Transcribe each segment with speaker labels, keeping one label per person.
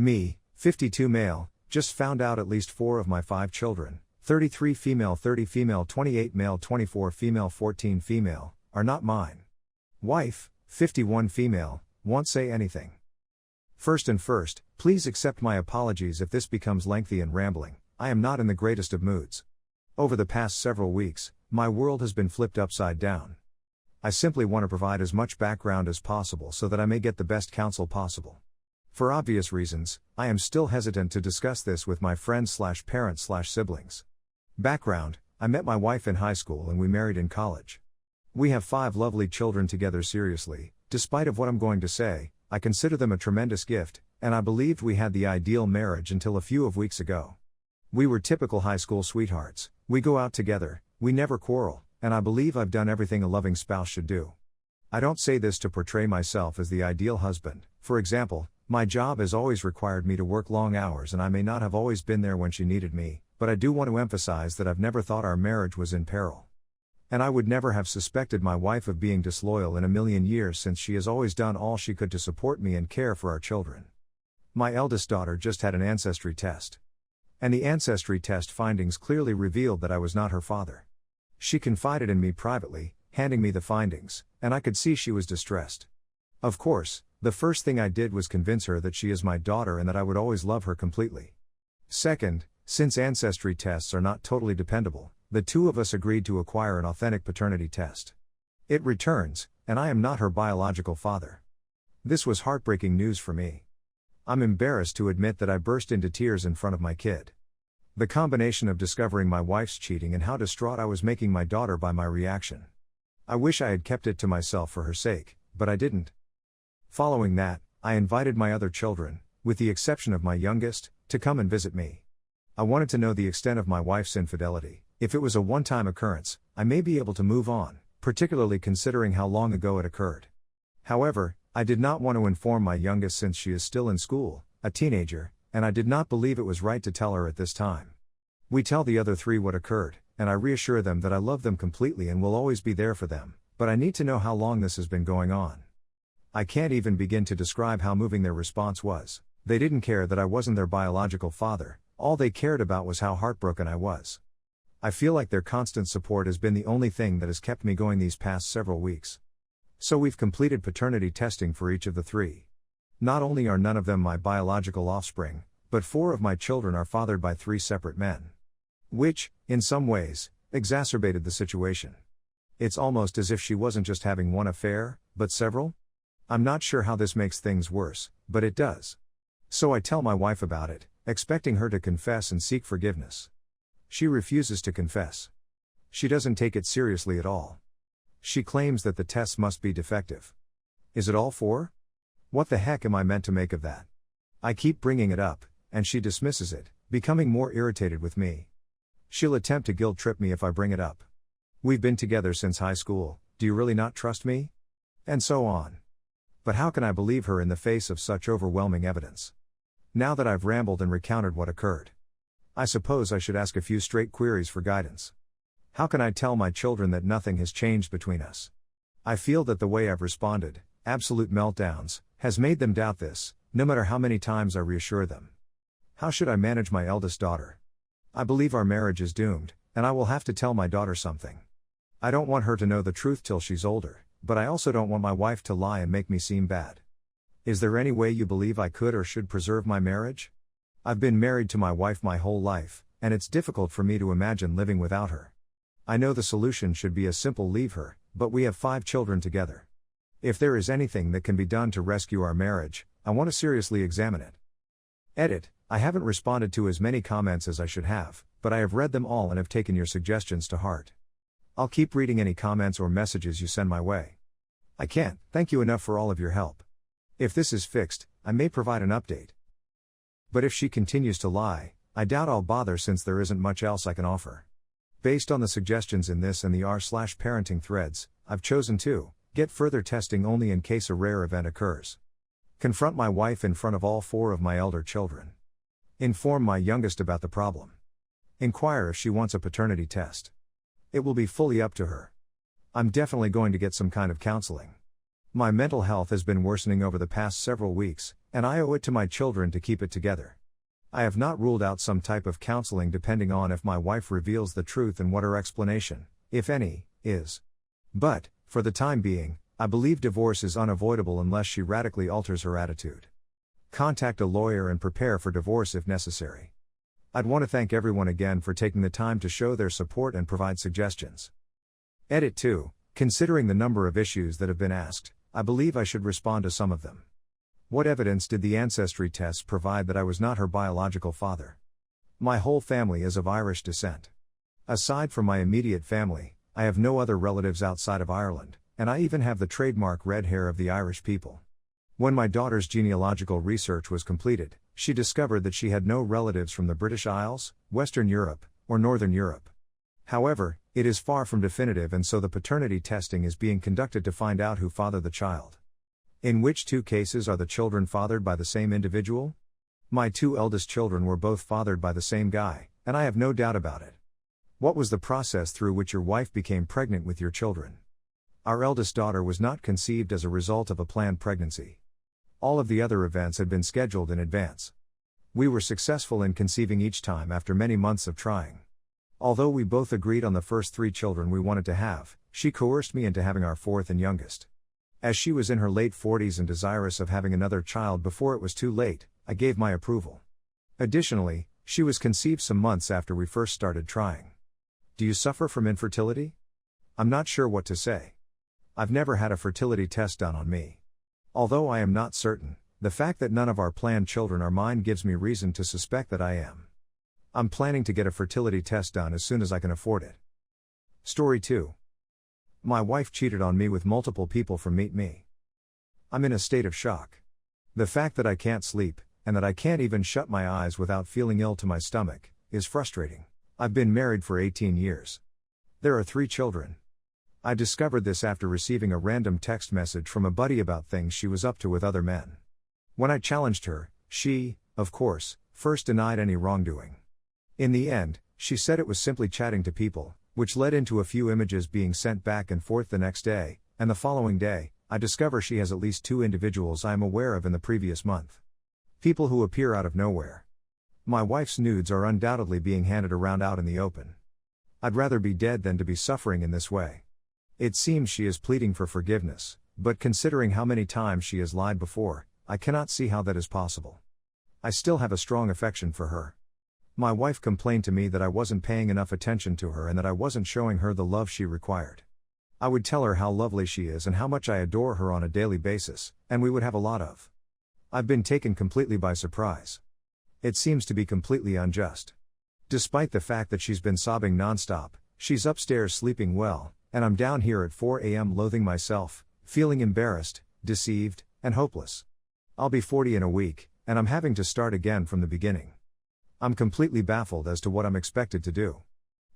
Speaker 1: Me, 52 male, just found out at least 4 of my 5 children, 33 female, 30 female, 28 male, 24 female, 14 female, are not mine. Wife, 51 female, won't say anything. First, please accept my apologies if this becomes lengthy and rambling. I am not in the greatest of moods. Over the past several weeks, my world has been flipped upside down. I simply want to provide as much background as possible so that I may get the best counsel possible. For obvious reasons, I am still hesitant to discuss this with my friends/parents/siblings. Background: I met my wife in high school and we married in college. We have 5 lovely children together. Seriously, despite of what I'm going to say, I consider them a tremendous gift, and I believed we had the ideal marriage until a few weeks ago. We were typical high school sweethearts. We go out together, we never quarrel, and I believe I've done everything a loving spouse should do. I don't say this to portray myself as the ideal husband. For example, my job has always required me to work long hours and I may not have always been there when she needed me, but I do want to emphasize that I've never thought our marriage was in peril. And I would never have suspected my wife of being disloyal in a million years, since she has always done all she could to support me and care for our children. My eldest daughter just had an ancestry test. And the ancestry test findings clearly revealed that I was not her father. She confided in me privately, handing me the findings, and I could see she was distressed. Of course, the first thing I did was convince her that she is my daughter and that I would always love her completely. Second, since ancestry tests are not totally dependable, the 2 of us agreed to acquire an authentic paternity test. It returns, and I am not her biological father. This was heartbreaking news for me. I'm embarrassed to admit that I burst into tears in front of my kid. The combination of discovering my wife's cheating and how distraught I was making my daughter by my reaction. I wish I had kept it to myself for her sake, but I didn't. Following that, I invited my other children, with the exception of my youngest, to come and visit me. I wanted to know the extent of my wife's infidelity. If it was a one-time occurrence, I may be able to move on, particularly considering how long ago it occurred. However, I did not want to inform my youngest since she is still in school, a teenager, and I did not believe it was right to tell her at this time. We tell the other 3 what occurred, and I reassure them that I love them completely and will always be there for them, but I need to know how long this has been going on. I can't even begin to describe how moving their response was. They didn't care that I wasn't their biological father, all they cared about was how heartbroken I was. I feel like their constant support has been the only thing that has kept me going these past several weeks. So we've completed paternity testing for each of the 3. Not only are none of them my biological offspring, but 4 of my children are fathered by 3 separate men. Which, in some ways, exacerbated the situation. It's almost as if she wasn't just having one affair, but several? I'm not sure how this makes things worse, but it does. So I tell my wife about it, expecting her to confess and seek forgiveness. She refuses to confess. She doesn't take it seriously at all. She claims that the tests must be defective. Is it all 4? What the heck am I meant to make of that? I keep bringing it up, and she dismisses it, becoming more irritated with me. She'll attempt to guilt trip me if I bring it up. We've been together since high school, do you really not trust me? And so on. But how can I believe her in the face of such overwhelming evidence? Now that I've rambled and recounted what occurred, I suppose I should ask a few straight queries for guidance. How can I tell my children that nothing has changed between us? I feel that the way I've responded, absolute meltdowns, has made them doubt this, no matter how many times I reassure them. How should I manage my eldest daughter? I believe our marriage is doomed, and I will have to tell my daughter something. I don't want her to know the truth till she's older, but I also don't want my wife to lie and make me seem bad. Is there any way you believe I could or should preserve my marriage? I've been married to my wife my whole life, and it's difficult for me to imagine living without her. I know the solution should be a simple leave her, but we have 5 children together. If there is anything that can be done to rescue our marriage, I want to seriously examine it. Edit: I haven't responded to as many comments as I should have, but I have read them all and have taken your suggestions to heart. I'll keep reading any comments or messages you send my way. I can't thank you enough for all of your help. If this is fixed, I may provide an update. But if she continues to lie, I doubt I'll bother since there isn't much else I can offer. Based on the suggestions in this and the r/parenting threads, I've chosen to get further testing only in case a rare event occurs. Confront my wife in front of all 4 of my elder children. Inform my youngest about the problem. Inquire if she wants a paternity test. It will be fully up to her. I'm definitely going to get some kind of counseling. My mental health has been worsening over the past several weeks, and I owe it to my children to keep it together. I have not ruled out some type of counseling depending on if my wife reveals the truth and what her explanation, if any, is. But, for the time being, I believe divorce is unavoidable unless she radically alters her attitude. Contact a lawyer and prepare for divorce if necessary. I'd want to thank everyone again for taking the time to show their support and provide suggestions. Edit 2. Considering the number of issues that have been asked, I believe I should respond to some of them. What evidence did the ancestry tests provide that I was not her biological father? My whole family is of Irish descent. Aside from my immediate family, I have no other relatives outside of Ireland, and I even have the trademark red hair of the Irish people. When my daughter's genealogical research was completed, she discovered that she had no relatives from the British Isles, Western Europe, or Northern Europe. However, it is far from definitive, and so the paternity testing is being conducted to find out who fathered the child. In which 2 cases are the children fathered by the same individual? My 2 eldest children were both fathered by the same guy, and I have no doubt about it. What was the process through which your wife became pregnant with your children? Our eldest daughter was not conceived as a result of a planned pregnancy. All of the other events had been scheduled in advance. We were successful in conceiving each time after many months of trying. Although we both agreed on the first 3 children we wanted to have, she coerced me into having our 4th and youngest. As she was in her late 40s and desirous of having another child before it was too late, I gave my approval. Additionally, she was conceived some months after we first started trying. Do you suffer from infertility? I'm not sure what to say. I've never had a fertility test done on me. Although I am not certain, the fact that none of our planned children are mine gives me reason to suspect that I am. I'm planning to get a fertility test done as soon as I can afford it. Story 2. My wife cheated on me with multiple people from Meet Me. I'm in a state of shock. The fact that I can't sleep, and that I can't even shut my eyes without feeling ill to my stomach, is frustrating. I've been married for 18 years. There are 3 children. I discovered this after receiving a random text message from a buddy about things she was up to with other men. When I challenged her, she, of course, first denied any wrongdoing. In the end, she said it was simply chatting to people, which led into a few images being sent back and forth the next day, and the following day, I discover she has at least 2 individuals I am aware of in the previous month. People who appear out of nowhere. My wife's nudes are undoubtedly being handed around out in the open. I'd rather be dead than to be suffering in this way. It seems she is pleading for forgiveness, but considering how many times she has lied before, I cannot see how that is possible. I still have a strong affection for her. My wife complained to me that I wasn't paying enough attention to her and that I wasn't showing her the love she required. I would tell her how lovely she is and how much I adore her on a daily basis, and we would have a lot of. I've been taken completely by surprise. It seems to be completely unjust. Despite the fact that she's been sobbing nonstop, she's upstairs sleeping well, and I'm down here at 4 a.m. loathing myself, feeling embarrassed, deceived, and hopeless. I'll be 40 in a week, and I'm having to start again from the beginning. I'm completely baffled as to what I'm expected to do.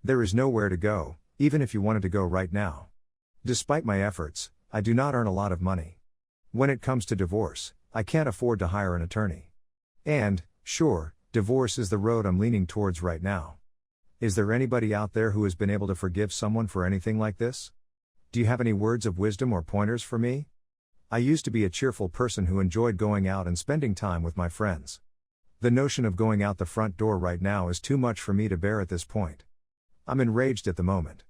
Speaker 1: There is nowhere to go, even if you wanted to go right now. Despite my efforts, I do not earn a lot of money. When it comes to divorce, I can't afford to hire an attorney. And, sure, divorce is the road I'm leaning towards right now. Is there anybody out there who has been able to forgive someone for anything like this? Do you have any words of wisdom or pointers for me? I used to be a cheerful person who enjoyed going out and spending time with my friends. The notion of going out the front door right now is too much for me to bear at this point. I'm enraged at the moment.